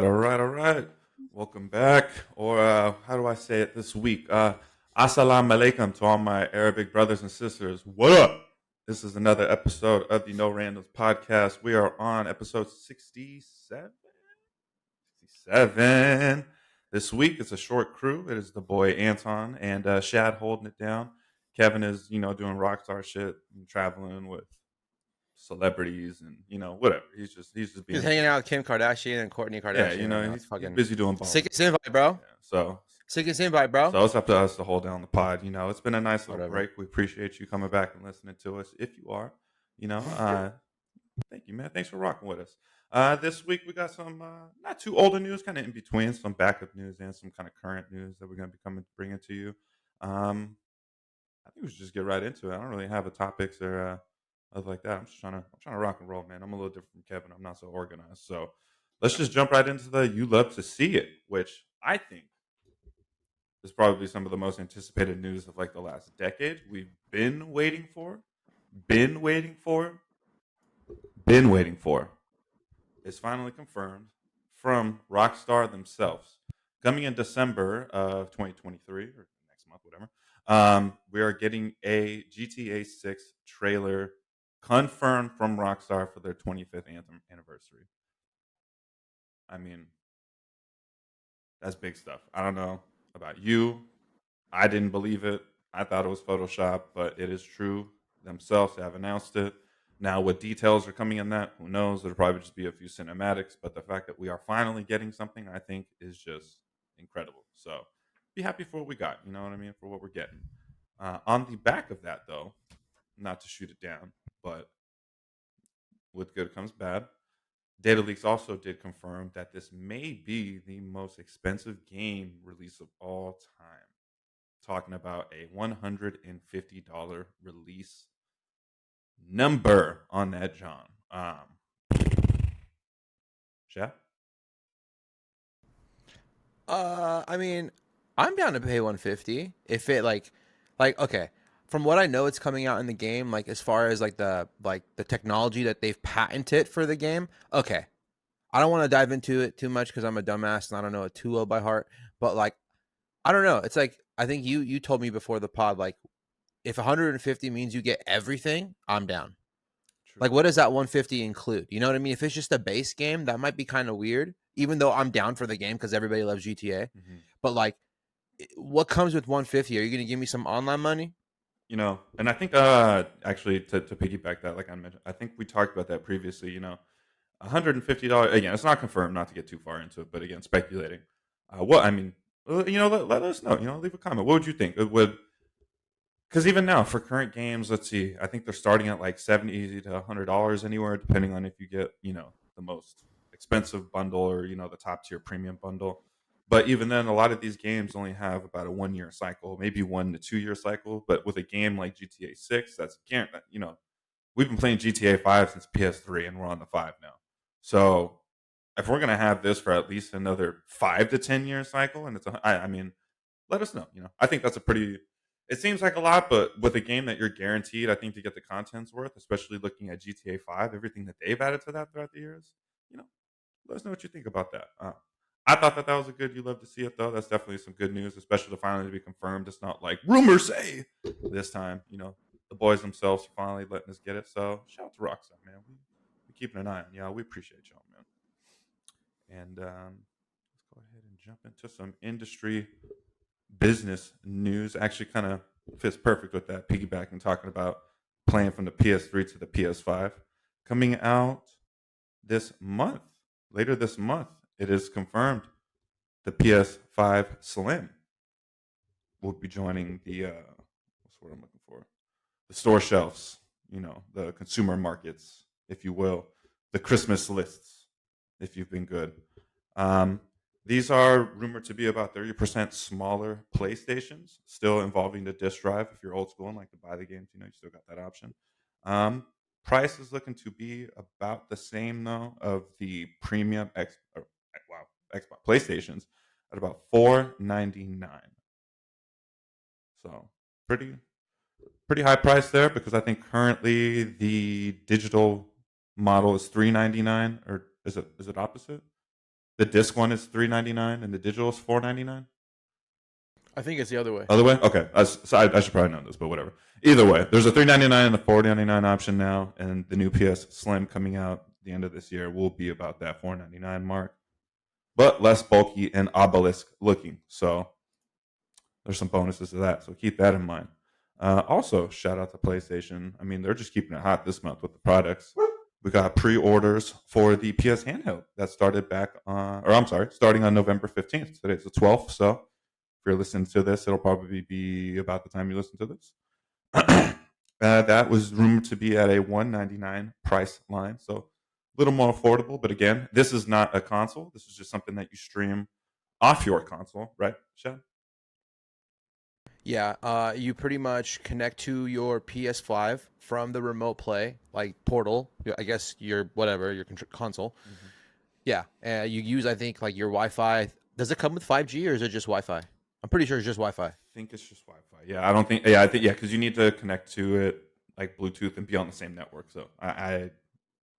All right. Welcome back. Or how do I say it this week? Assalamu alaikum to all my Arabic brothers and sisters. What up? This is another episode of the No Randoms podcast. We are on episode 67. 67. This week it's a short crew. It is the boy Anton and Shad holding it down. Kevin is, doing rock star shit and traveling with celebrities and whatever. He's just He's being hanging out with Kim Kardashian and Kourtney yeah, Kardashian right now. It's he's fucking busy doing balls. sickest invite, bro. Yeah, so Sickest invite, bro. so it's up to us to hold down the pod. It's been a nice little Whatever. break. We appreciate you coming back and listening to us. If you are, thank you, man. Thanks for rocking with us. This week we got some not too older news, kind of in between, some backup news and some kind of current news that we're going to be bringing to you. I think we should just get right into it. I don't really have a topics or other like that. I'm trying to rock and roll, man. I'm a little different from Kevin. I'm not so organized. So let's just jump right into the you love to see it, which I think is probably some of the most anticipated news of like the last decade. We've been waiting for, been waiting for, been waiting for. It's finally confirmed from Rockstar themselves. Coming in December of 2023 or next month, whatever. We are getting a GTA 6 trailer confirmed from Rockstar for their 25th anniversary. I mean, that's big stuff. I don't know about you. I didn't believe it. I thought it was Photoshop, but it is true. Themselves have announced it. Now, what details are coming in that, who knows? There'll probably just be a few cinematics, but the fact that we are finally getting something, I think, is just incredible. So, be happy for what we got. You know what I mean? For what we're getting. On the back of that, though, not to shoot it down, but with good comes bad. Data leaks also did confirm that this may be the most expensive game release of all time. Talking about a $150 release number on that, John. Chef? I mean, I'm down to pay 150 if it like okay. From what I know, it's coming out in the game. Like as far as like the technology that they've patented for the game. Okay, I don't want to dive into it too much because I'm a dumbass and I don't know it too well by heart. But like, I don't know. It's like I think you told me before the pod like if 150 means you get everything, I'm down. True. Like, what does that 150 include? You know what I mean? If it's just a base game, that might be kind of weird, even though I'm down for the game because everybody loves GTA. Mm-hmm. But, like, what comes with 150? Are you going to give me some online money? And I think actually to piggyback that, like I mentioned, I think we talked about that previously. $150 again. It's not confirmed, not to get too far into it, but again, speculating. What I mean, let us know. Leave a comment. What would you think? It would because even now for current games, let's see. I think they're starting at like $70 to $100 anywhere, depending on if you get the most expensive bundle or the top tier premium bundle. But even then, a lot of these games only have about a 1 year cycle, maybe 1 to 2 year cycle. But with a game like GTA 6, that's we've been playing GTA 5 since PS3, and we're on the 5 now. So if we're gonna have this for at least another 5 to 10 year cycle, and I mean, let us know. I think that's a pretty. It seems like a lot, but with a game that you're guaranteed, I think to get the content's worth, especially looking at GTA 5, everything that they've added to that throughout the years, let us know what you think about that. I thought that was a good. You love to see it though. That's definitely some good news, especially to finally be confirmed. It's not like rumors say this time. The boys themselves are finally letting us get it. So shout out to Rockstar, man. We keeping an eye on y'all. We appreciate y'all, man. And let's go ahead and jump into some industry business news. Actually, kind of fits perfect with that piggybacking, talking about playing from the PS3 to the PS5, coming out this month. Later this month, it is confirmed the PS5 Slim will be joining the what's the word I'm looking for? The store shelves, the consumer markets, if you will, the Christmas lists, if you've been good. These are rumored to be about 30% smaller PlayStations, still involving the disc drive. If you're old school and like to buy the games, you still got that option. Price is looking to be about the same though of the premium Xbox PlayStations at about $499. So pretty high price there because I think currently the digital model is $399, or is it opposite? The disc one is $3.99 and the digital is $4.99. I think it's the other way. Other way? Okay. I should probably know this, but whatever. Either way, there's a $3.99 and a $4.99 option now, and the new PS Slim coming out at the end of this year will be about that $4.99 mark, but less bulky and obelisk looking. So there's some bonuses to that. So keep that in mind. Also, shout out to PlayStation. I mean, they're just keeping it hot this month with the products. We got pre-orders for the PS handheld that started starting on November 15th. Today's the 12th, so if you're listening to this, it'll probably be about the time you listen to this. That was rumored to be at a $199 price line, so a little more affordable. But again, this is not a console. This is just something that you stream off your console, right, Shad? Yeah, you pretty much connect to your PS5 from the remote play, like Portal. I guess your whatever your console. Mm-hmm. Yeah, you use I think like your Wi-Fi. Does it come with 5G or is it just Wi-Fi? I'm pretty sure it's just Wi-Fi. I think it's just Wi-Fi. Yeah, I don't think. Yeah, I think because you need to connect to it like Bluetooth and be on the same network. So I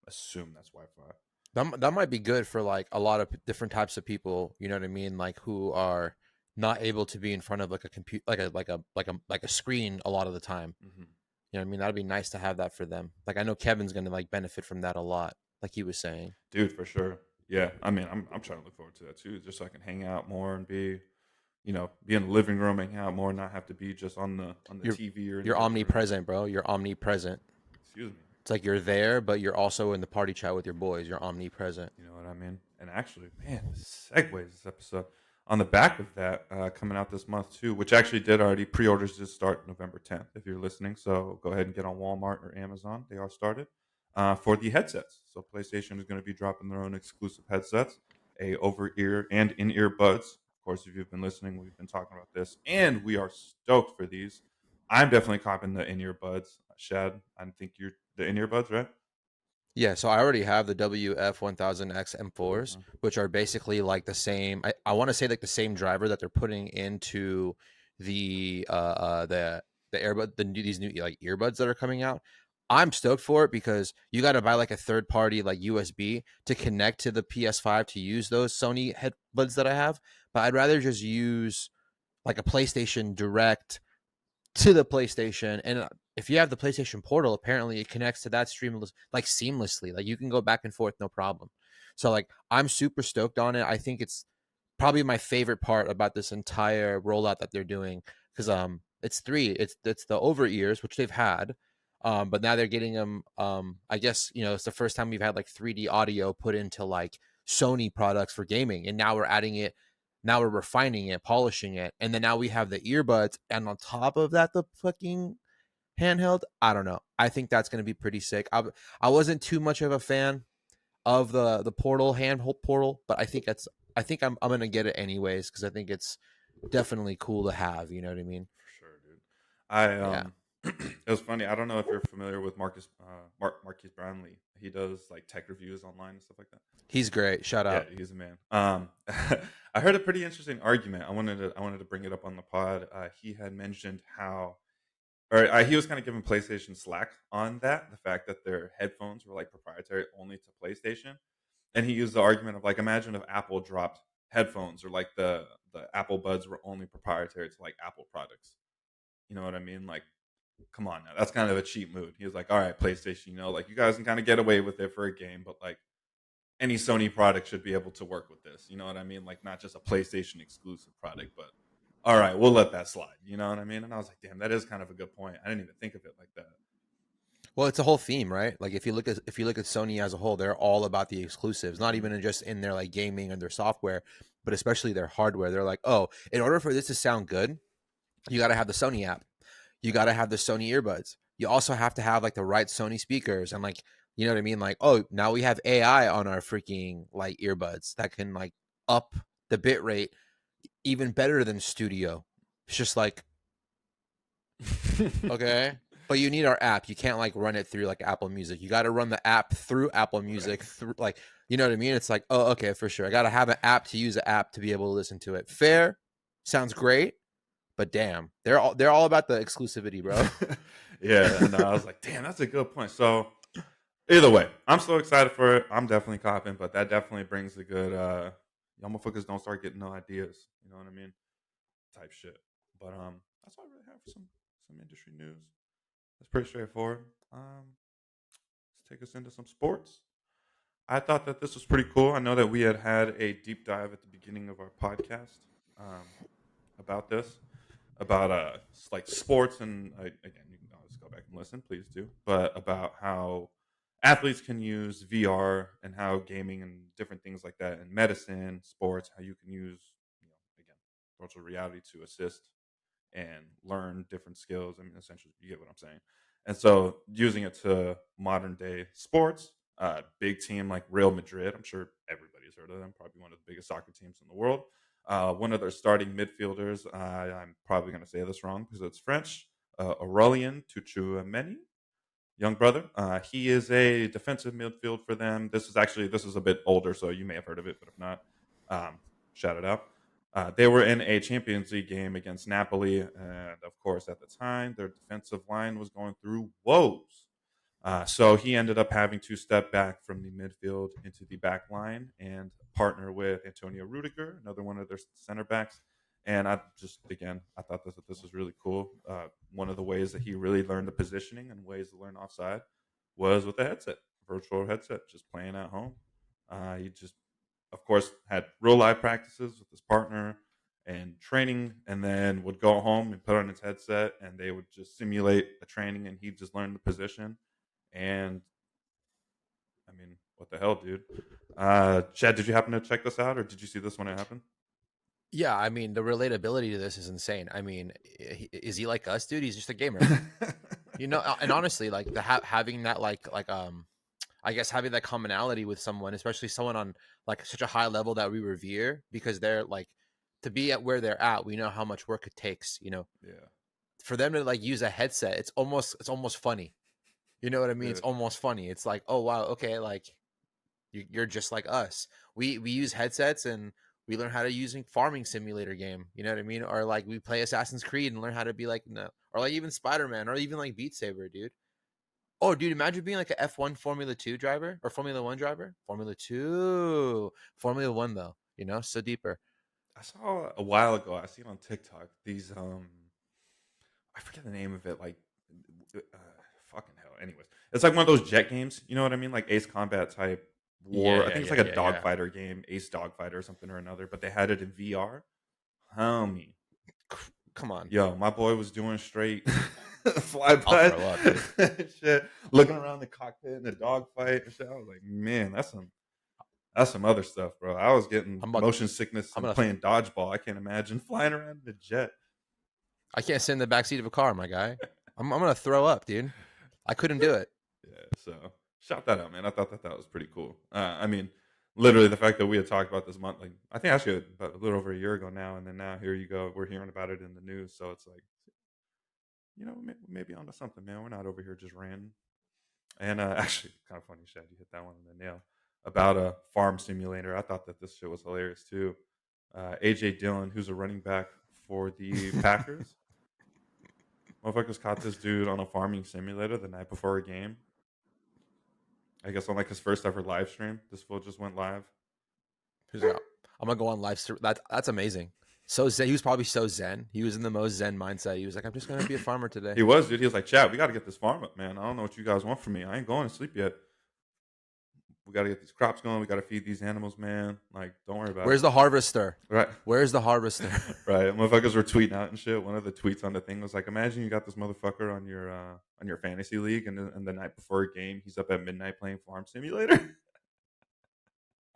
assume that's Wi-Fi. That might be good for like a lot of different types of people. You know what I mean? Like who are not able to be in front of like a computer, like a screen a lot of the time. Mm-hmm. You know what I mean? That'd be nice to have that for them. Like I know Kevin's gonna like benefit from that a lot, like he was saying. Dude, for sure. Yeah, I mean, I'm trying to look forward to that too, just so I can hang out more and be in the living room, hang out more, not have to be just on the You're TV or in the you're living room. omnipresent, bro. You're omnipresent. Excuse me. It's like you're there, but you're also in the party chat with your boys. You're omnipresent. You know what I mean? And actually, man, segues this episode. On the back of that, coming out this month too, which actually did already, pre-orders did start November 10th if you're listening. So go ahead and get on Walmart or Amazon. They are started for the headsets. So PlayStation is going to be dropping their own exclusive headsets, a over-ear and in-ear buds. Of course, if you've been listening, we've been talking about this, and we are stoked for these. I'm definitely copping the in-ear buds. Shad, I think you're the in-ear buds, right? Yeah, so I already have the WF-1000X M4s, Mhm. which are basically like the same. I want to say like the same driver that they're putting into the earbud these new like earbuds that are coming out. I'm stoked for it because you got to buy like a third party like USB to connect to the PS5 to use those Sony headbuds that I have. But I'd rather just use like a PlayStation Direct to the PlayStation. And if you have the PlayStation Portal, apparently it connects to that stream like seamlessly. Like you can go back and forth no problem. So like I'm super stoked on it. I think it's probably my favorite part about this entire rollout that they're doing because it's three. It's the over ears which they've had. But now they're getting them. I guess it's the first time we've had like 3D audio put into like Sony products for gaming, and now we're adding it. Now we're refining it, polishing it, and then now we have the earbuds, and on top of that, the fucking handheld. I don't know. I think that's going to be pretty sick. I wasn't too much of a fan of the Portal handheld Portal, but I think I'm gonna get it anyways because I think it's definitely cool to have. You know what I mean? For sure, dude. I Yeah. it was funny. I don't know if you're familiar with Marcus Brownlee. He does like tech reviews online and stuff like that. He's great. Shout Yeah, out. he's a man. I heard a pretty interesting argument. I wanted to bring it up on the pod. He had mentioned how, or he was kind of giving PlayStation slack on that, the fact that their headphones were like proprietary only to PlayStation, and he used the argument of like, imagine if Apple dropped headphones or like the Apple Buds were only proprietary to like Apple products. You know what I mean? Like, come on now, that's kind of a cheap mood. He was like, all right, PlayStation, like you guys can kind of get away with it for a game, but like any Sony product should be able to work with this. You know what I mean? Like not just a PlayStation exclusive product, but all right, we'll let that slide. You know what I mean? And I was like, damn, that is kind of a good point. I didn't even think of it like that. Well, it's a whole theme, right? Like if you look at Sony as a whole, they're all about the exclusives, not even just in their like gaming and their software, but especially their hardware. They're like, oh, in order for this to sound good, you got to have the Sony app. You got to have the Sony earbuds. You also have to have like the right Sony speakers and like, you know what I mean? Like, oh, now we have AI on our freaking like earbuds that can like up the bit rate even better than studio. It's just like, okay. But you need our app. You can't like run it through like Apple Music. You got to run the app through Apple Music through like, you know what I mean? It's like, oh, okay, for sure. I got to have an app to use an app to be able to listen to it. Fair. Sounds great. But damn, they're all about the exclusivity, bro. Yeah, and I was like, damn, that's a good point. So either way, I'm so excited for it. I'm definitely copping, but that definitely brings a good y'all motherfuckers don't start getting no ideas. You know what I mean? Type shit. But that's all I really have for some industry news. It's pretty straightforward. Let's take us into some sports. I thought that this was pretty cool. I know that we had a deep dive at the beginning of our podcast um, about this, about like sports, and again, you can always go back and listen, please do. But about how athletes can use VR and how gaming and different things like that, and medicine, sports, how you can use, again, virtual reality to assist and learn different skills. I mean, essentially, you get what I'm saying. And so, using it to modern day sports, big team like Real Madrid, I'm sure everybody's heard of them, probably one of the biggest soccer teams in the world. One of their starting midfielders, I'm probably going to say this wrong because it's French, Aurelien Tchouameni, young brother. He is a defensive midfield for them. This is a bit older, so you may have heard of it, but if not, shout it out. They were in a Champions League game against Napoli, and of course, at the time, their defensive line was going through woes. So he ended up having to step back from the midfield into the back line and partner with Antonio Rudiger, another one of their center backs. And I thought this was really cool. One of the ways that he really learned the positioning and ways to learn offside was with a headset, virtual headset, just playing at home. He just, of course, had real life practices with his partner and training, and then would go home and put on his headset, and they would just simulate a training, and he just learned the position. And I mean, what the hell, dude? Chad, did you happen to check this out, or did you see this when it happened? Yeah, I mean, the relatability to this is insane. I mean, is he like us, dude? He's just a gamer, and honestly, like having that I guess having that commonality with someone, especially someone on like such a high level that we revere, because they're like to be at where they're at, we know how much work it takes, Yeah, for them to like use a headset. It's almost funny. You know what I mean? yeah. It's almost funny. It's like, oh wow, okay, like you're just like us. We use headsets and we learn how to use a farming simulator game. You know what I mean? Or like we play Assassin's Creed and learn how to be like no, or like even Spider Man, or even like Beat Saber, dude. Oh, dude, imagine being like a F1 Formula 2 driver or Formula 1 driver. Formula 2. Formula 1 though, so deeper. I saw a while ago. I seen on TikTok these I forget the name of it. Like, uh, fucking hell. Anyways, it's like one of those jet games. You know what I mean? Like Ace Combat type Yeah, war. I yeah, think it's yeah, like a yeah, yeah. dogfighter game, Ace Dogfighter or something or another. But they had it in VR. Homie, Come on. yo, my boy was doing straight fly I'll by throw up, dude. shit, looking around the cockpit in the dogfight and shit. I was like, man, that's some other stuff, bro. I was getting I'm about motion sickness I'm and gonna playing dodgeball. I can't imagine flying around in a jet. I can't sit in the back seat of a car, my guy. I'm gonna throw up, dude. I couldn't do it. Yeah, so shout that out, man. I thought that was pretty cool. I mean, literally the fact that we had talked about this month, like I think actually about a little over a year ago now, and then now here you go, we're hearing about it in the news. So it's like, maybe onto something, man. We're not over here just ranting. And actually, kind of funny, Shad, you hit that one on the nail about a farm simulator. I thought that this shit was hilarious too. AJ Dillon, who's a running back for the Packers, motherfuckers caught this dude on a farming simulator the night before a game. I guess on like his first ever live stream. This fool just went live. Who's like, I'm gonna go on live stream. That's amazing. So zen. He was probably so zen. He was in the most zen mindset. He was like, I'm just gonna be a farmer today. He was, dude. He was like, Chad, we got to get this farm up, man. I don't know what you guys want from me. I ain't going to sleep yet. We got to get these crops going. We got to feed these animals, man. Like, don't worry about it. Where's the harvester? Right. Where's the harvester? Right. Motherfuckers were tweeting out and shit. One of the tweets on the thing was like, imagine you got this motherfucker on your fantasy league, and the night before a game, he's up at midnight playing Farm Simulator.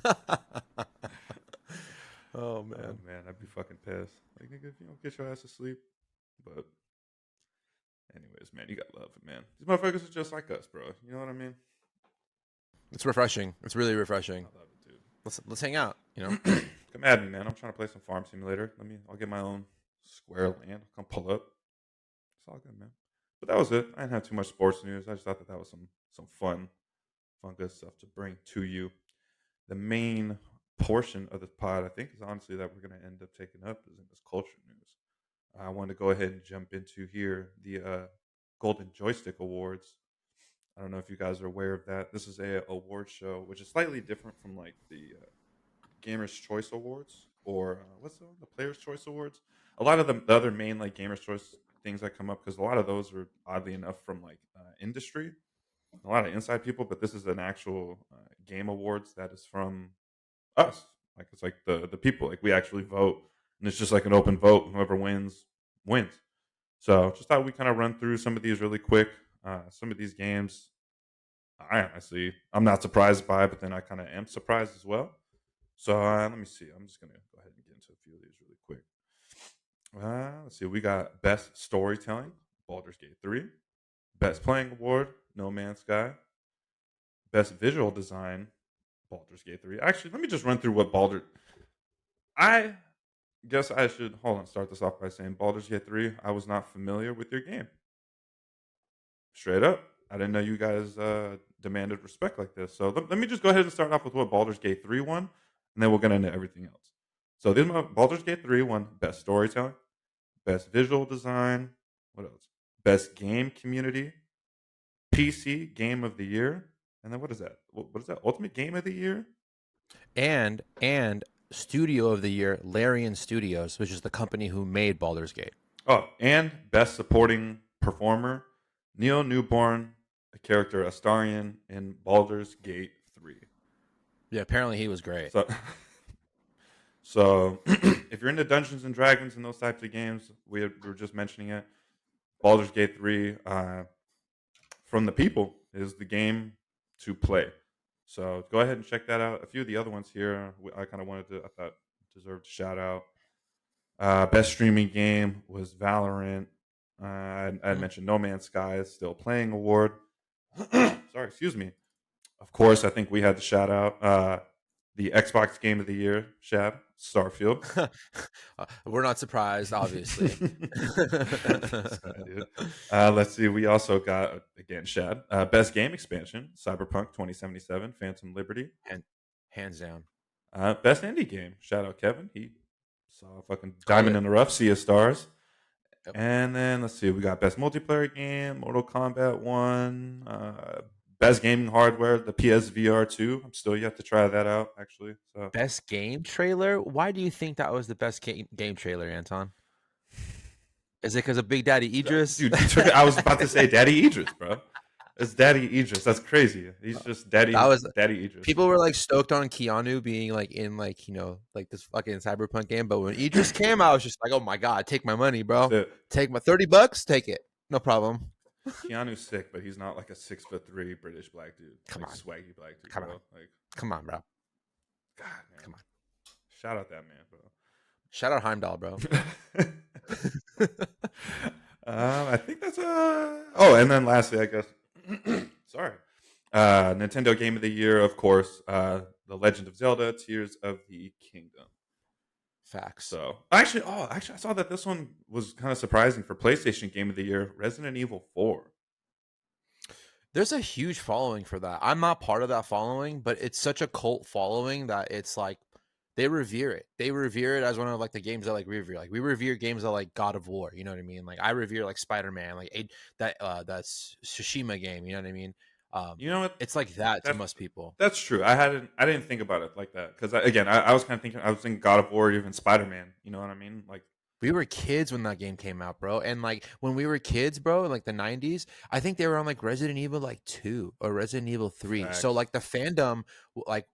Oh Oh man. man, I'd be fucking pissed. Like, nigga, if you don't get your ass to sleep. But anyways, man, you gotta love it, man. These motherfuckers are just like us, bro. You know what I mean? It's refreshing. It's really refreshing. I love it, dude. Let's hang out. Come at me, man. I'm trying to play some Farm Simulator. I'll get my own square land. I'll come pull up. It's all good, man. But that was it. I didn't have too much sports news. I just thought that was some fun, good stuff to bring to you. The main portion of this pod, I think, is honestly that we're going to end up taking up is in this culture news. I wanted to go ahead and jump into here the Golden Joystick Awards. I don't know if you guys are aware of that. This is a award show which is slightly different from like the Gamers Choice Awards or what's the Players Choice Awards. A lot of the other main like Gamers Choice things that come up because a lot of those are oddly enough from like industry, a lot of inside people. But this is an actual game awards that is from us. Like it's like the people. Like we actually vote, and it's just like an open vote. Whoever wins wins. So just thought we kind of run through some of these really quick. Some of these games, I'm not surprised by, but then I kind of am surprised as well. So let me see. I'm just gonna go ahead and get into a few of these really quick. Let's see. We got best storytelling, Baldur's Gate 3. Best playing award, No Man's Sky. Best visual design, Baldur's Gate 3. Actually, let me just run through what Baldur. I guess I should hold on. Start this off by saying Baldur's Gate 3. I was not familiar with your game. Straight up, I didn't know you guys demanded respect like this. So let me just go ahead and start off with what Baldur's Gate 3 won, and then we'll get into everything else. So this Baldur's Gate 3 won best storytelling, best visual design. What else? Best game community, PC game of the year, and then what is that? What is that? Ultimate game of the year. And studio of the year, Larian Studios, which is the company who made Baldur's Gate. Oh, and best supporting performer, Neil Newborn, a character Astarion in Baldur's Gate 3. Yeah, apparently he was great. So if you're into Dungeons and Dragons and those types of games, we were just mentioning it. Baldur's Gate 3 from the people is the game to play. So go ahead and check that out. A few of the other ones here, I thought deserved a shout out. Best streaming game was Valorant. I mentioned No Man's Sky is still playing award. Sorry, excuse me. Of course, I think we had to shout out the Xbox Game of the Year, Shad, Starfield. We're not surprised, obviously. Let's see. We also got, again, Shad, Best Game Expansion, Cyberpunk 2077, Phantom Liberty. Hands down. Best Indie Game, shout out Kevin. He saw fucking Diamond in the Rough, Sea of Stars. Yep. And then let's see, we got Best Multiplayer Game, Mortal Kombat 1, Best Gaming Hardware, the PSVR 2. I'm still yet to try that out, actually. So. Best Game Trailer? Why do you think that was the best game trailer, Anton? Is it because of Big Daddy Idris? Dude, I was about to say Daddy Idris, bro. It's Daddy Idris. That's crazy. He's just Daddy Idris. People were like stoked on Keanu being like in like, you know, like this fucking Cyberpunk game. But when Idris came, I was just like, oh my God, take my money, bro. Take my $30, take it. No problem. Keanu's sick, but he's not like a 6'3" British black dude. Come on. Swaggy black dude. Come on. Like, come on, bro. God, man. Come on. Shout out that man, bro. Shout out Heimdall, bro. I think that's oh, and then lastly, I guess sorry. Nintendo Game of the Year, of course, The Legend of Zelda, Tears of the Kingdom. Facts. So actually, I saw that this one was kind of surprising for PlayStation Game of the Year, Resident Evil 4. There's a huge following for that. I'm not part of that following, but it's such a cult following that it's like they revere it. They revere it as one of like the games that like we revere. Like we revere games that like God of War. You know what I mean? Like I revere like Spider-Man, like that's Tsushima game. You know what I mean? You know what? It's like that to most people. That's true. I didn't think about it like that because I was kind of thinking. I was thinking God of War, even Spider-Man. You know what I mean? Like we were kids when that game came out, bro. And like when we were kids, bro, in like the 90s, I think they were on like Resident Evil like 2 or Resident Evil 3. Facts. So like the fandom, like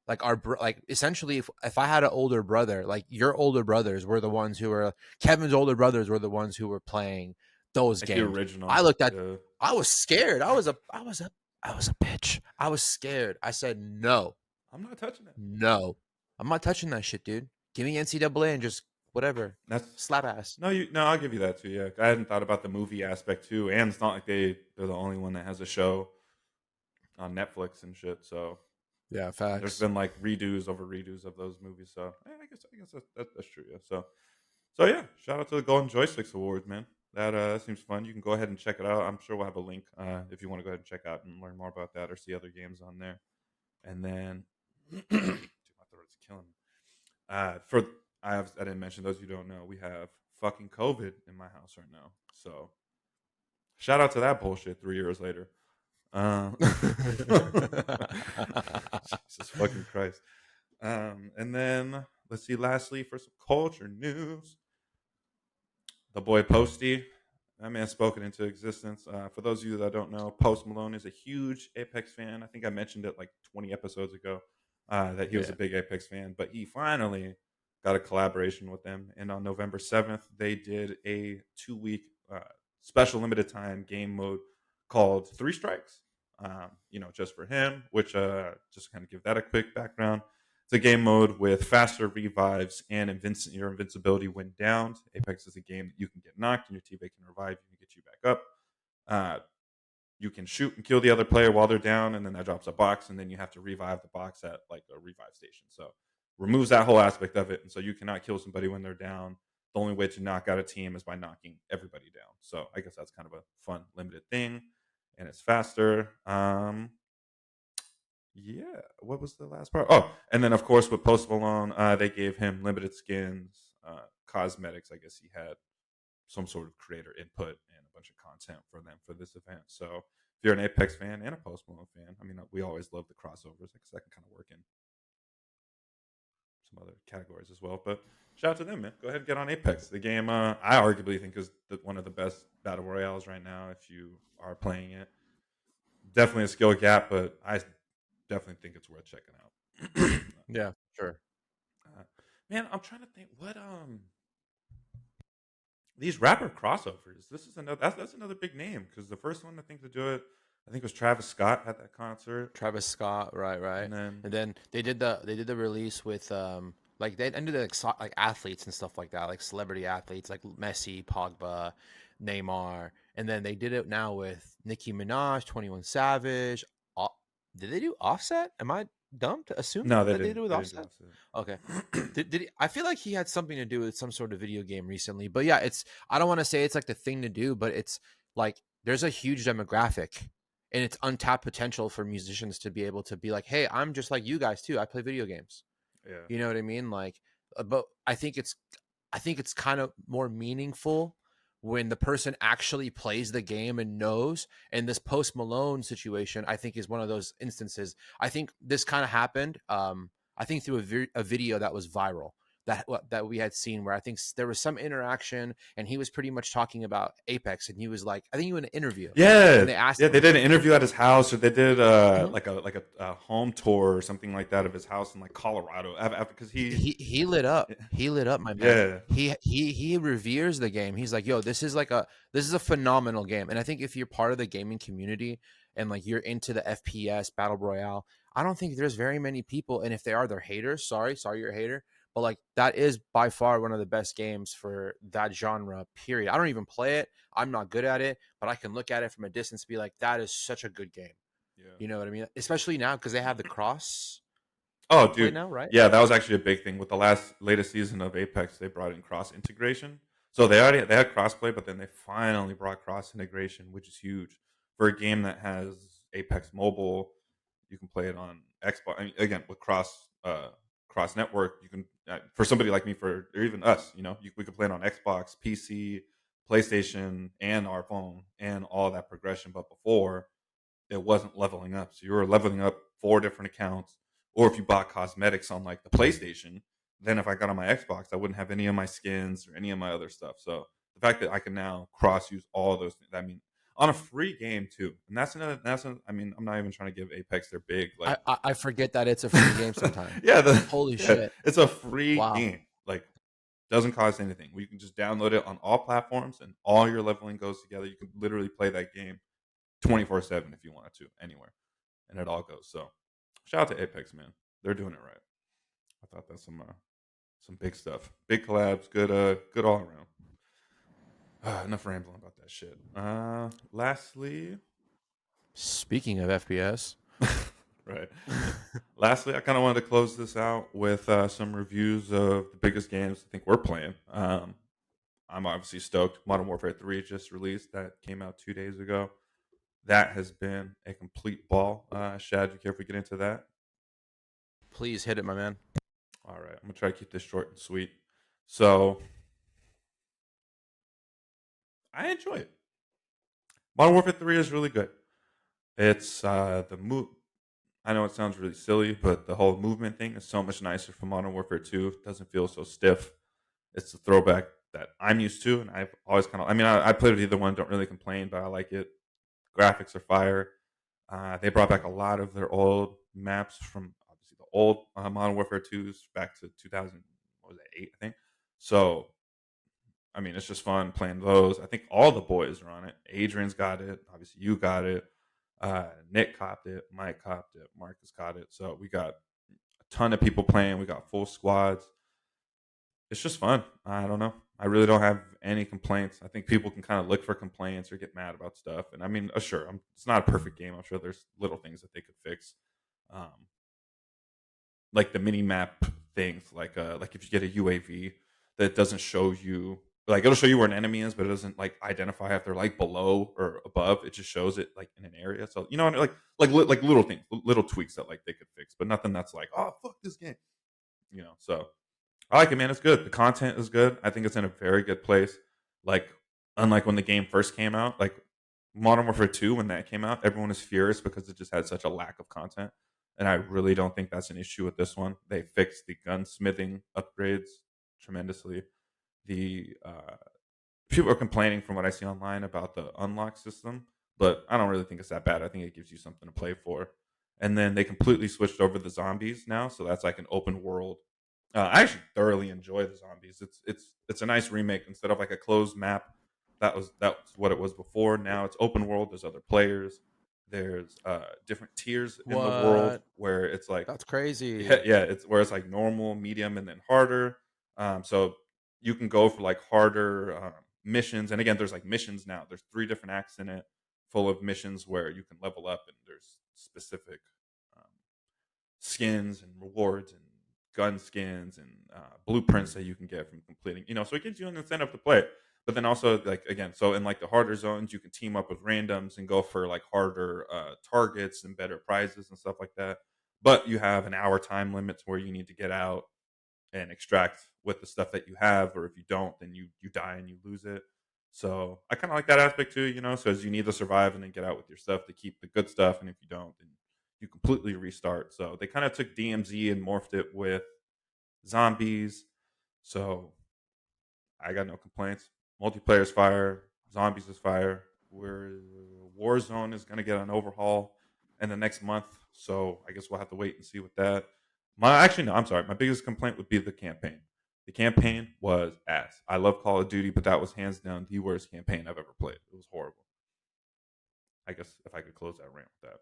essentially, if I had an older brother, like your older brothers were the ones who were Kevin's older brothers were the ones who were playing those games. The original. I looked at. Yeah. I was scared. I was a bitch. I was scared. I said, no. I'm not touching it. No. I'm not touching that shit, dude. Give me NCAA and just whatever. That's slap ass. No, I'll give you that too, yeah. I hadn't thought about the movie aspect too. And it's not like they're the only one that has a show on Netflix and shit. So yeah, facts. There's been like redos of those movies. So I guess that's true, yeah. So yeah, shout out to the Golden Joysticks Awards, man. That seems fun. You can go ahead and check it out. I'm sure we'll have a link if you want to go ahead and check out and learn more about that or see other games on there. And then, dude, my throat's killing me. I didn't mention, those of you who don't know, we have fucking COVID in my house right now. So shout out to that bullshit 3 years later. Jesus fucking Christ. And then let's see. Lastly, for some culture news, the boy Posty. That man spoken into existence. For those of you that don't know, Post Malone is a huge Apex fan. I think I mentioned it like 20 episodes ago that he was a Yeah. big Apex fan, but he finally got a collaboration with them. And on November 7th, they did a 2 week special limited time game mode called Three Strikes, just for him, which just kind of give that a quick background. It's a game mode with faster revives and your invincibility when downed. Apex is a game that you can get knocked and your teammate can revive you and get you back up. Uh, you can shoot and kill the other player while they're down, and then that drops a box, and then you have to revive the box at like a revive station. So removes that whole aspect of it, and so you cannot kill somebody when they're down. The only way to knock out a team is by knocking everybody down. So I guess that's kind of a fun limited thing, and it's faster. Yeah. What was the last part? Oh, and then of course with Post Malone, they gave him limited skins, cosmetics. I guess he had some sort of creator input and a bunch of content for them for this event. So if you're an Apex fan and a Post Malone fan, I mean, we always love the crossovers because that can kind of work in some other categories as well. But shout out to them, man. Go ahead and get on Apex. The game I arguably think is one of the best battle royales right now. If you are playing it, definitely a skill gap, but I definitely think it's worth checking out. Yeah, sure. Uh, man, I'm trying to think what these rapper crossovers. This is another that's another big name because the first one I think to do it, I think was Travis Scott at that concert, Travis Scott, right. and then And then they did the release with like they ended like like athletes and stuff like that, like celebrity athletes like Messi, Pogba, Neymar, and then they did it now with Nicki Minaj, 21 Savage. Au- Did they do Offset? Am I dumb to assume no, they that they did didn't. it with They didn't do Offset? it. Okay. I feel like he had something to do with some sort of video game recently. But yeah, I don't want to say it's like the thing to do, but it's like there's a huge demographic and it's untapped potential for musicians to be able to be like, "Hey, I'm just like you guys too. I play video games." Yeah, You know what I mean? Like but I think it's kind of more meaningful when the person actually plays the game and knows. And this Post Malone situation, I think, is one of those instances. I think this kind of happened. I think through a video that was viral that we had seen where I think there was some interaction and he was pretty much talking about Apex and he was like, I think he was in an interview yeah, and they asked yeah. They him. did an interview at his house, or they did Mhm. like a home tour or something like that of his house in like Colorado. Because He lit up. He lit up, my man. yeah, He reveres the game. He's like, yo, this is a phenomenal game. And I think if you're part of the gaming community and like you're into the FPS battle royale, I don't think there's very many people. And if they are, they're haters. Sorry, you're a hater. But like that is by far one of the best games for that genre. Period. I don't even play it. I'm not good at it, but I can look at it from a distance, and be like, that is such a good game. yeah. You know what I mean? Especially now because they have the cross Oh, play dude. now, right? Yeah, that was actually a big thing with the latest season of Apex. They brought in cross integration. So they had crossplay, but then they finally brought cross integration, which is huge for a game that has Apex Mobile. You can play it on Xbox. I mean, again, with cross network, you can for somebody like me, or even us, we could play it on Xbox, PC, PlayStation, and our phone, and all that progression. But before, it wasn't leveling up. So you were leveling up 4 different accounts. Or if you bought cosmetics on like the PlayStation, then if I got on my Xbox, I wouldn't have any of my skins or any of my other stuff. So the fact that I can now cross use all of those things, I mean, on a free game too, and I mean, I'm not even trying to give Apex their big I, like, I I forget that it's a free game sometimes. yeah, Holy yeah, shit! it's a free Wow. game. Like, doesn't cost anything. You can just download it on all platforms, and all your leveling goes together. You can literally play that game 24/7 if you wanted to anywhere, and it all goes. So shout out to Apex, man. They're doing it right. I thought that's some big stuff, big collabs, good all around. Enough rambling about that shit. Lastly, Speaking of FPS, right. Lastly, I kind of wanted to close this out with some reviews of the biggest games I think we're playing. I'm obviously stoked. Modern Warfare 3 just released. That came out 2 days ago. That has been a complete ball. Shad, you care if we get into that? please hit it, my man. All right, I'm gonna try to keep this short and sweet. So I enjoy it. Modern Warfare 3 is really good. It's the move. I know it sounds really silly, but the whole movement thing is so much nicer for Modern Warfare 2. It doesn't feel so stiff. It's the throwback that I'm used to, and I've always kind of. I mean, I played with either one, don't really complain, but I like it. Graphics are fire. They brought back a lot of their old maps from obviously the old Modern Warfare 2s back to 2000. What was it, 8? I think. So I mean, it's just fun playing those. I think all the boys are on it. Adrian's got it. Obviously, you got it. Nick copped it. Mike copped it. Marcus got it. So we got a ton of people playing. We got full squads. It's just fun. I don't know. I really don't have any complaints. I think people can kind of look for complaints or get mad about stuff. And I mean, sure, it's not a perfect game. I'm sure there's little things that they could fix, um, like the mini map things. Like if you get a UAV that doesn't show you, like it'll show you where an enemy is, but it doesn't like identify if they're like below or above. It just shows it like in an area. So you know, like little things, little tweaks that like they could fix, but nothing that's like, oh fuck this game, you know. So I like it, man. It's good. The content is good. I think it's in a very good place. Like, unlike when the game first came out, like Modern Warfare 2, when that came out, everyone was furious because it just had such a lack of content. And I really don't think that's an issue with this one. They fixed the gunsmithing upgrades tremendously. The people are complaining from what I see online about the unlock system, but I don't really think it's that bad. I think it gives you something to play for. And then they completely switched over the zombies now, so that's like an open world. I actually thoroughly enjoy the zombies. It's a nice remake instead of like a closed map. That's what it was before. Now it's open world. There's other players. There's different tiers in the world What? where it's like That's crazy. yeah, it's where it's like normal, medium, and then harder. So you can go for like harder missions. And again, there's like missions now. There's 3 different acts in it, full of missions where you can level up, and there's specific um, skins and rewards and gun skins and blueprints that you can get from completing. You know, so it gives you an incentive to play. But then also, like again, so in like the harder zones, you can team up with randoms and go for like harder targets and better prizes and stuff like that. But you have an hour time limit to where you need to get out and extract with the stuff that you have, or if you don't, then you die and you lose it. So I kind of like that aspect too, you know. So as you need to survive and then get out with your stuff to keep the good stuff, and if you don't, then you completely restart. So they kind of took DMZ and morphed it with zombies. So I got no complaints. Multiplayer is fire. Zombies is fire. We're Warzone is gonna get an overhaul in the next month, so I guess we'll have to wait and see with that. My actually no, I'm sorry. My biggest complaint would be the campaign. The campaign was ass. I love Call of Duty, but that was hands down the worst campaign I've ever played. It was horrible. I guess if I could close that rant with that.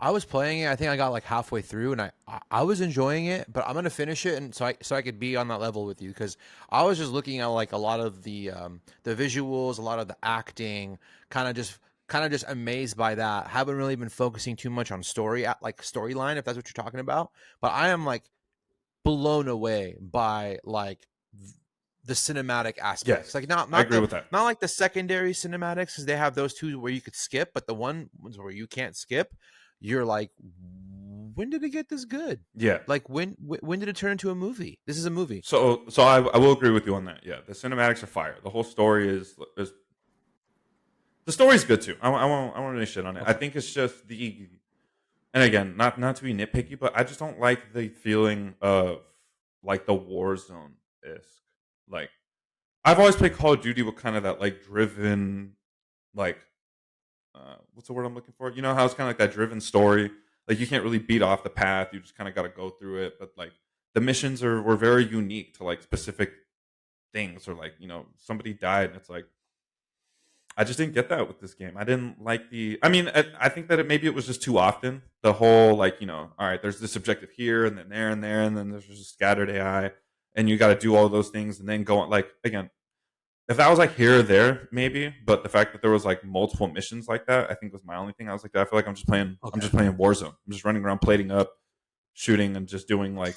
I was playing it. I think I got like halfway through, and I was enjoying it. But I'm gonna finish it, and so I could be on that level with you because I was just looking at like a lot of the visuals, a lot of the acting, kind of just amazed by that. Haven't really been focusing too much on story at like storyline, if that's what you're talking about. But I am like blown away by like the cinematic aspects. Yes, Like I agree with that. not like the secondary cinematics because they have those two where you could skip, but the ones where you can't skip, you're like, when did it get this good? Yeah. Like when did it turn into a movie? This is a movie. So I will agree with you on that. Yeah, the cinematics are fire. The whole story is the story's good too. I won't really shit on it. I Okay. think it's just the and again, not to be nitpicky, but I just don't like the feeling of like the Warzone isk. Like I've always played Call of Duty with kind of that like driven, like what's the word I'm looking for? You know how it's kind of like that driven story. Like you can't really beat off the path. You just kind of got to go through it. But like the missions were very unique to like specific things, or like you know somebody died, and it's like I just didn't get that with this game. I didn't like the. I mean, I think that maybe it was just too often. The whole like you know, all right, there's this objective here, and then there, and there, and then there's just scattered AI, and you got to do all those things, and then go on. Like again, if that was like here or there, maybe. But the fact that there was like multiple missions like that, I think was my only thing. I was like, I feel like I'm just playing. I'm Okay. just playing Warzone. I'm just running around plating up, shooting, and just doing like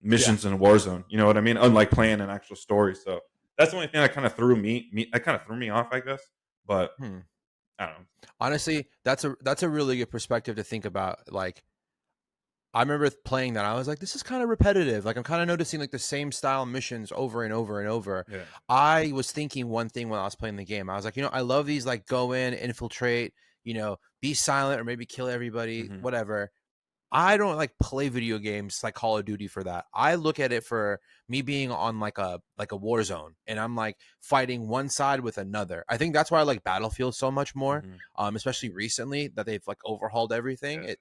Yeah. missions in Warzone. You know what I mean? Unlike playing an actual story. So that's the only thing that kind of threw me. That kind of threw me off, I guess. But Hmm. I don't know. Honestly, that's a really good perspective to think about. Like I remember playing that. I was like, this is kind of repetitive. Like I'm kind of noticing like the same style missions over and over and over. Yeah. I was thinking one thing when I was playing the game. I was like, I love these like go in, infiltrate, be silent or maybe kill everybody, Hmm. whatever. I don't like play video games like Call of Duty for that. I look at it for me being on like a war zone and I'm like fighting one side with another. I think that's why I like Battlefield so much more. Hmm. Especially recently that they've like overhauled everything. Yeah.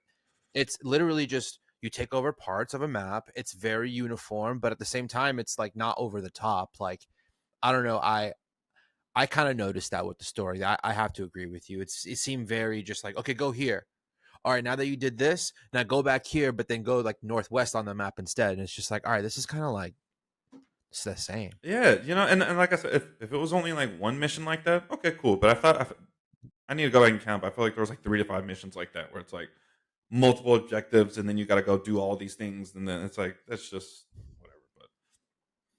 It's literally just you take over parts of a map. It's very uniform, but at the same time, it's like not over the top. Like I don't know. I kind of noticed that with the story. I have to agree with you. It seemed very just like okay, go here. All right, now that you did this, now go back here, but then go like northwest on the map instead. And it's just like all right, this is kind of like it's the same. Yeah, and like I said, if it was only like one mission like that, okay, cool. But I need to go back and count. But I feel like there was like 3 to 5 missions like that where it's like multiple objectives, and then you got to go do all these things, and then it's like that's just whatever. But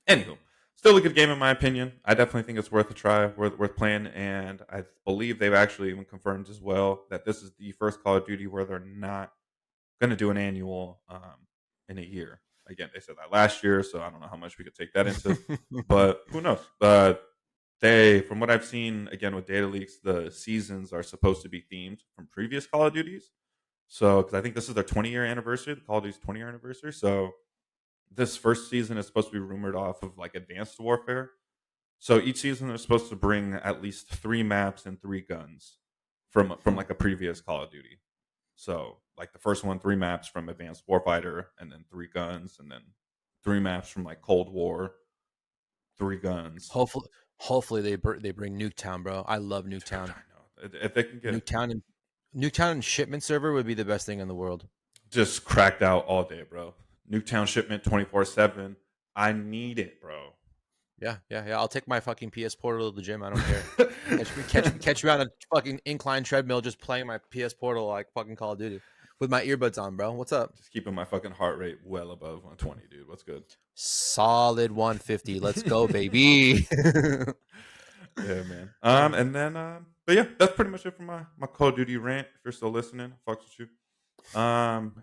anywho, still a good game in my opinion. I definitely think it's worth a try, worth playing, and I believe they've actually even confirmed as well that this is the first Call of Duty where they're not going to do an annual in a year. Again, they said that last year, so I don't know how much we could take that into, but who knows? From what I've seen, again with data leaks, the seasons are supposed to be themed from previous Call of Duties. So, because I think this is their 20-year anniversary, the Call of Duty's 20-year anniversary. So, this first season is supposed to be rumored off of like Advanced Warfare. So each season they're supposed to bring at least 3 maps and 3 guns from like a previous Call of Duty. So like the first one, 3 maps from Advanced Warfighter, and then 3 guns, and then 3 maps from like Cold War, 3 guns. hopefully, hopefully they bring Nuketown, bro. I love Dude, Nuketown. I know if they can get Nuketown and shipment server would be the best thing in the world. just cracked out all day, bro. Nuketown shipment 24/7. I need it, bro. Yeah, yeah, yeah. I'll take my fucking PS Portal to the gym. I don't care. Catch me on a fucking incline treadmill, just playing my PS Portal like fucking Call of Duty with my earbuds on, bro. What's up? Just keeping my fucking heart rate well above 120, dude. What's good? Solid 150. Let's go, baby. Yeah, man. And then but yeah, that's pretty much it for my Call of Duty rant. If you're still listening, fucks with you.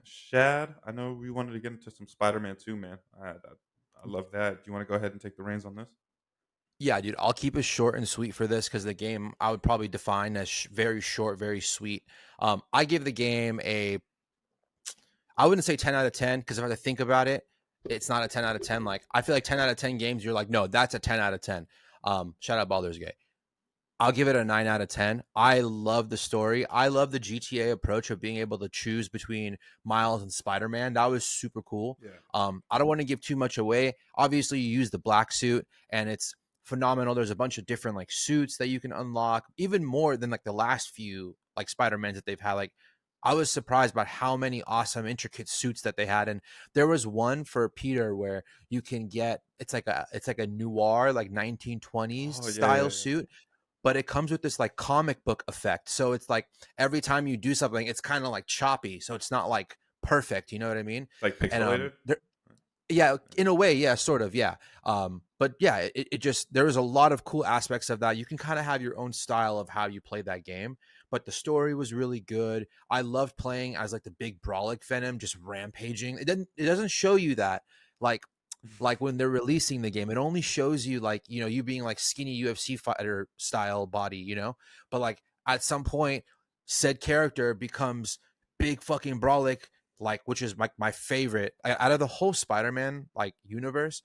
Shad, I know we wanted to get into some Spider-Man too, man. I love that. Do you want to go ahead and take the reins on this? Yeah, dude. I'll keep it short and sweet for this because the game I would probably define as very short, very sweet. I give the game I wouldn't say 10 out of 10 because if I had to think about it, it's not a 10 out of 10. Like I feel like 10 out of 10 games, you're like, no, that's a 10 out of 10. Shout out Baldur's Gate. I'll give it a 9 out of 10. I love the story. I love the GTA approach of being able to choose between Miles and Spider-Man. That was super cool. Yeah. I don't want to give too much away. Obviously, you use the black suit and it's phenomenal. There's a bunch of different like suits that you can unlock, even more than like the last few like Spider-Mans that they've had. Like I was surprised about how many awesome intricate suits that they had. And there was one for Peter where you can get it's like a noir, like 1920s Oh yeah, style yeah, yeah. suit, but it comes with this like comic book effect. So it's like every time you do something, it's kind of like choppy. So it's not like perfect. You know what I mean? It's like And pixelated. yeah, in a way, yeah, sort of, yeah. But yeah, it just there was a lot of cool aspects of that. You can kind of have your own style of how you play that game, but the story was really good. I loved playing as like the big Brawlic Venom, just rampaging. It doesn't show you that like when they're releasing the game. It only shows you like you being like skinny UFC fighter style body, but like at some point, said character becomes big fucking Brawlic, like which is my favorite out of the whole Spider-Man like universe.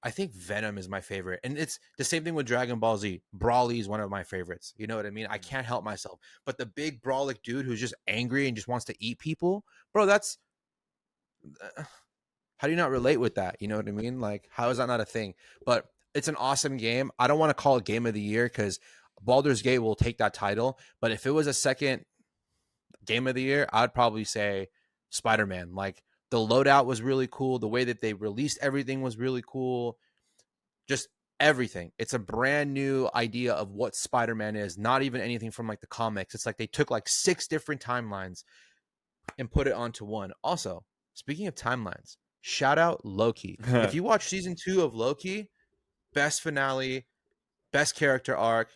I think Venom is my favorite, and it's the same thing with Dragon Ball Z. Brawly is one of my favorites. You know what I mean? I can't help myself. But the big Brawlic dude who's just angry and just wants to eat people, bro. That's how do you not relate with that? You know what I mean? Like, how is that not a thing? But it's an awesome game. I don't want to call it Game of the Year because Baldur's Gate will take that title. But if it was a second Game of the Year, I'd probably say Spider Man. Like the loadout was really cool. The way that they released everything was really cool. Just everything. It's a brand new idea of what Spider Man is. Not even anything from like the comics. It's like they took like 6 different timelines and put it onto one. Also, speaking of timelines, shout out Loki. If you watch season 2 of Loki, best finale, best character arc.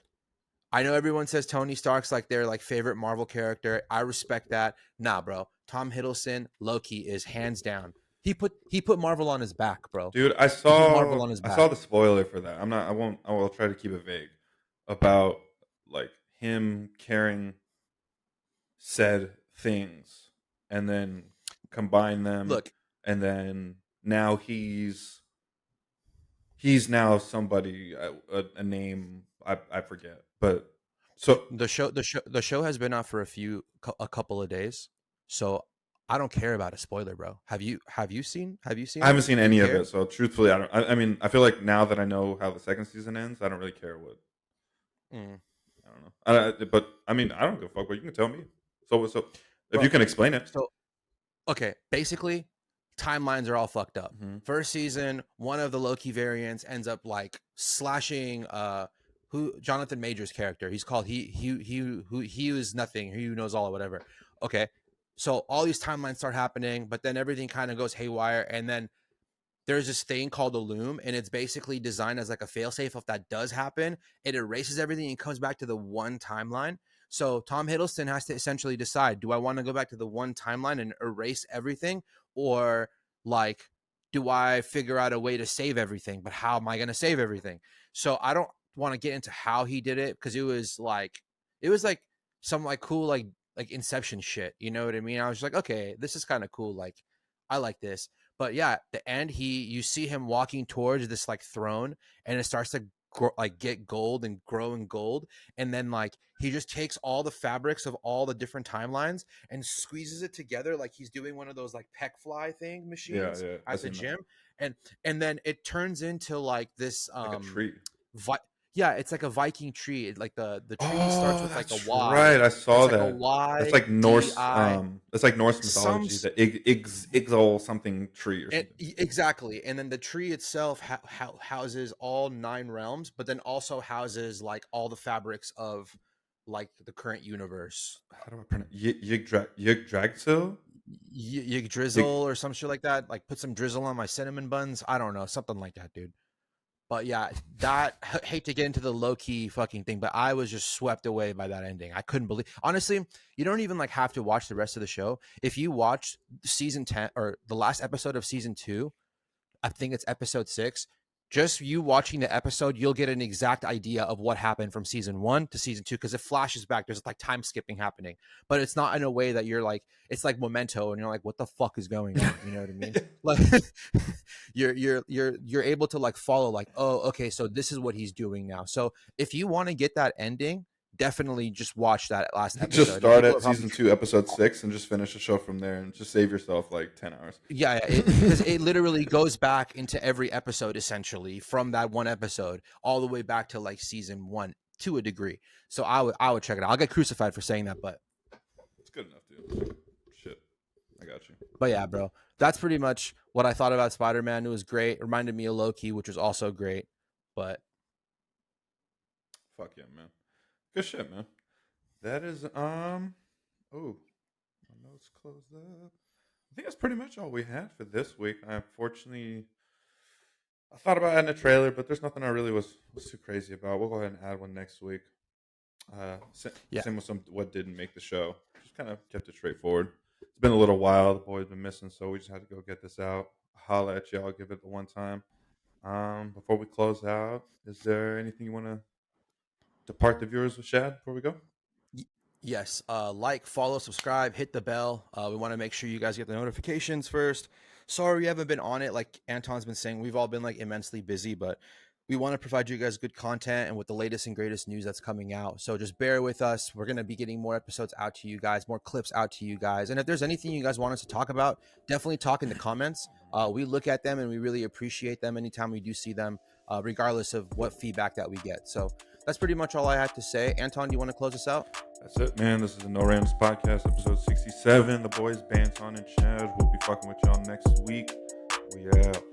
I know everyone says Tony Stark's like their like favorite Marvel character. I respect that. Nah, bro. Tom Hiddleston, Loki is hands down. He put Marvel on his back, bro. Dude, He put Marvel on his I saw back. the spoiler for that. I'm not. I won't. I will try to keep it vague about like him carrying. said things and then combine them, Look, and then now he's now somebody, a name I forget, but so the show has been out for a couple of days, so I don't care about a spoiler, bro. Have you seen I haven't it? seen Do you any of care? it. So truthfully, I don't. I mean, I feel like now that I know how the second season ends, I don't really care what. Mm. I don't know. But I mean, I don't give a fuck. But you can tell me. So if Bro, you can explain it. so okay, basically, timelines are all fucked up. Hmm. First season, one of the Loki variants ends up like slashing who Jonathan Major's character. He's called he was nothing, he who knows all or whatever. Okay. So all these timelines start happening, but then everything kind of goes haywire, and then there's this thing called a loom, and it's basically designed as like a failsafe. If that does happen, it erases everything and comes back to the one timeline. So Tom Hiddleston has to essentially decide: do I want to go back to the one timeline and erase everything, or like, do I figure out a way to save everything? But how am I going to save everything? So I don't want to get into how he did it, because it was like some like cool like Inception shit. You know what I mean? I was just like, okay, this is kind of cool. Like, I like this. But yeah, at the end, you see him walking towards this like throne, and it starts to like get gold and grow in gold, and then like he just takes all the fabrics of all the different timelines and squeezes it together like he's doing one of those like peck fly thing Yeah, machines yeah. I at the seen that. gym, and then it turns into like this Like a tree. vi- yeah, it's like a Viking tree. Like the tree starts Oh, with like a that's Y. right. I It's saw like a that. That's Y like D Norse. I That's like Norse some mythology. The Ixol something tree or something. exactly, and then the tree itself houses all nine realms, but then also houses like all the fabrics of like the current universe. How do I pronounce Yggdrasil? Drizzle Yg, or some shit like that. Like, put some drizzle on my cinnamon buns. I don't know, something like that, dude. But yeah, that hate to get into the low key fucking thing, but I was just swept away by that ending. I couldn't believe. Honestly, you don't even like have to watch the rest of the show. If you watch season 10 or the last episode of season 2, I think it's episode 6. Just you watching the episode, you'll get an exact idea of what happened from season 1 to season 2, because it flashes back. There's like time skipping happening, but it's not in a way that you're like, it's like Memento, and you're like, what the fuck is going on? You know what I mean? Like, you're able to like follow, like, oh, okay, so this is what he's doing now. So if you want to get that ending, definitely just watch that last just episode. And start people at are probably, season 2, episode 6, and just finish the show from there, and just save yourself like 10 hours. yeah, because it literally goes back into every episode essentially from that one episode all the way back to like season 1 to a degree. So I would check it out. I'll get crucified for saying that, It's good enough, dude. Shit, I got you. but yeah, bro. That's pretty much what I thought about Spider-Man. It was great. It reminded me of Loki, which was also great. But Fuck yeah, man. Good shit, man. That is Oh, my notes closed up. I think that's pretty much all we had for this week. I thought about adding a trailer, but there's nothing I really was too crazy about. We'll go ahead and add one next week. yeah, Same with some what didn't make the show. Just kind of kept it straightforward. It's been a little while. The boy's been missing, so we just had to go get this out. Holla at y'all. Give it the one time. Before we close out, is there anything you want to depart the viewers with, Shad, before we go? yes. Like, follow, subscribe, hit the bell. We want to make sure you guys get the notifications first. Sorry we haven't been on it. Like Anton's been saying, we've all been like immensely busy, but we want to provide you guys good content and with the latest and greatest news that's coming out. So just bear with us. We're going to be getting more episodes out to you guys, more clips out to you guys. And if there's anything you guys want us to talk about, definitely talk in the comments. We look at them and we really appreciate them anytime we do see them, regardless of what feedback that we get. So that's pretty much all I had to say. Anton, do you want to close us out? That's it, man. This is the No Randoms Podcast, episode 67. The boys, Banton and Chad, will be fucking with y'all next week. We out.